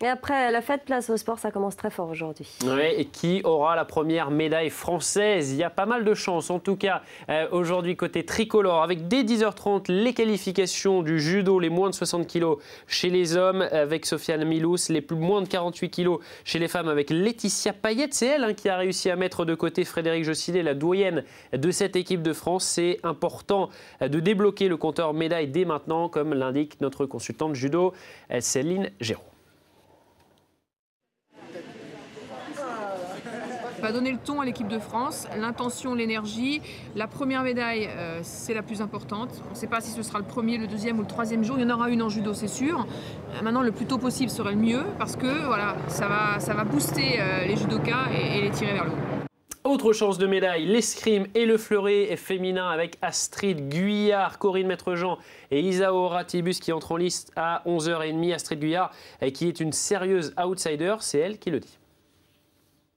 Et après la fête, place au sport, ça commence très fort aujourd'hui. Oui, et qui aura la première médaille française? Il y a pas mal de chances, en tout cas, aujourd'hui côté tricolore, avec dès 10h30 les qualifications du judo, les moins de 60 kg chez les hommes, avec Sofiane Milous, les moins de 48 kg chez les femmes, avec Laetitia Payet. C'est elle qui a réussi à mettre de côté Frédéric Jossinet, la doyenne de cette équipe de France. C'est important de débloquer le compteur médaille dès maintenant, comme l'indique notre consultante judo, Céline Géraud. Va donner le ton à l'équipe de France, l'intention, l'énergie. La première médaille, c'est la plus importante. On ne sait pas si ce sera le premier, le deuxième ou le troisième jour. Il y en aura une en judo, c'est sûr. Maintenant, le plus tôt possible serait le mieux parce que voilà, ça va booster les judokas et les tirer vers le haut. Autre chance de médaille, l'escrime et le fleuret féminin avec Astrid Guyard, Corinne Maître-Jean et Isaao Ratibus qui entrent en liste à 11h30. Astrid Guyard qui est une sérieuse outsider, c'est elle qui le dit.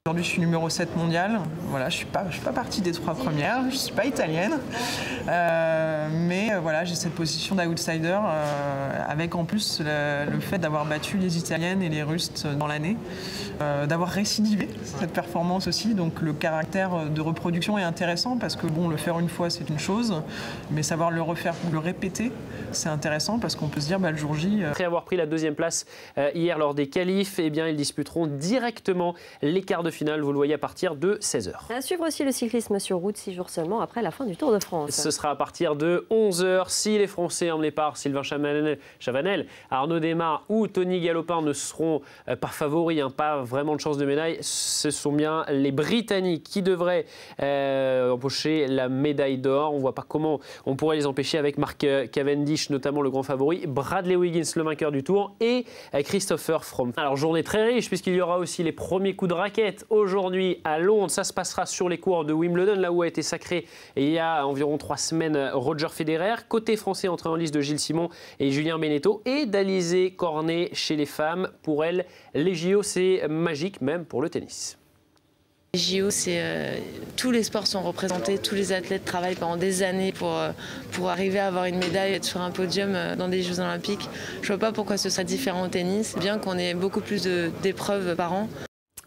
Aujourd'hui, je suis numéro 7 mondial. Voilà, je suis pas partie des 3 premières. Je ne suis pas italienne. Mais voilà, j'ai cette position d'outsider avec en plus le fait d'avoir battu les Italiennes et les Russes dans l'année. D'avoir récidivé cette performance aussi. Donc le caractère de reproduction est intéressant parce que bon, le faire une fois, c'est une chose. Mais savoir le refaire, le répéter, c'est intéressant parce qu'on peut se dire, bah, le jour J... Après avoir pris la deuxième place hier lors des qualifs, eh bien, ils disputeront directement les quarts de finale, vous le voyez, à partir de 16h. À suivre aussi le cyclisme sur route, 6 jours seulement après la fin du Tour de France. Ce sera à partir de 11h. Si les Français emmenés par Sylvain Chavanel, Arnaud Démare ou Tony Galopin ne seront pas favoris, pas vraiment de chance de médaille, ce sont bien les Britanniques qui devraient empocher la médaille d'or. On ne voit pas comment on pourrait les empêcher avec Mark Cavendish, notamment le grand favori, Bradley Wiggins, le vainqueur du Tour, et Christopher Froome. Alors, journée très riche puisqu'il y aura aussi les premiers coups de raquette aujourd'hui à Londres. Ça se passera sur les cours de Wimbledon, là où a été sacré il y a environ 3 semaines Roger Federer. Côté français, entrée en liste de Gilles Simon et Julien Beneteau et d'Alizé Cornet chez les femmes. Pour elle, les JO, c'est magique, même pour le tennis. Les JO, tous les sports sont représentés, tous les athlètes travaillent pendant des années pour arriver à avoir une médaille, être sur un podium dans des Jeux Olympiques. Je ne vois pas pourquoi ce serait différent au tennis, c'est bien qu'on ait beaucoup plus d'épreuves par an.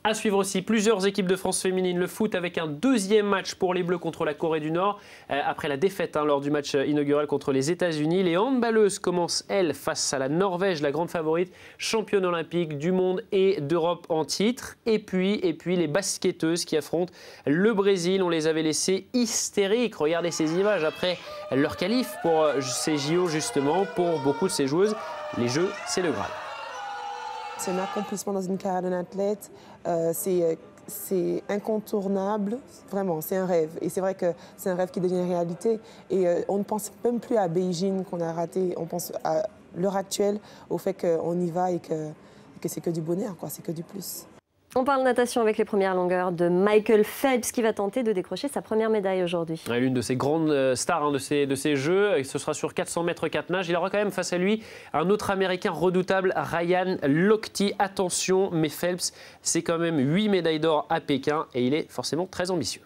À suivre aussi plusieurs équipes de France féminine, le foot avec un deuxième match pour les Bleus contre la Corée du Nord. Après la défaite lors du match inaugural contre les États-Unis, les handballeuses commencent, elles, face à la Norvège, la grande favorite, championne olympique du monde et d'Europe en titre. Et puis les basketteuses qui affrontent le Brésil, on les avait laissées hystériques. Regardez ces images après leur qualif pour ces JO justement. Pour beaucoup de ces joueuses, les Jeux, c'est le Graal. C'est un accomplissement dans une carrière d'un athlète, c'est incontournable, vraiment, c'est un rêve. Et c'est vrai que c'est un rêve qui devient réalité. Et on ne pense même plus à Beijing qu'on a raté, on pense à l'heure actuelle, au fait qu'on y va et que c'est que du bonheur, c'est que du plus. On parle natation avec les premières longueurs de Michael Phelps qui va tenter de décrocher sa première médaille aujourd'hui. L'une de ces grandes stars de ces Jeux, ce sera sur 400 mètres 4 nages. Il aura quand même face à lui un autre Américain redoutable, Ryan Lochte. Attention, mais Phelps, c'est quand même 8 médailles d'or à Pékin et il est forcément très ambitieux.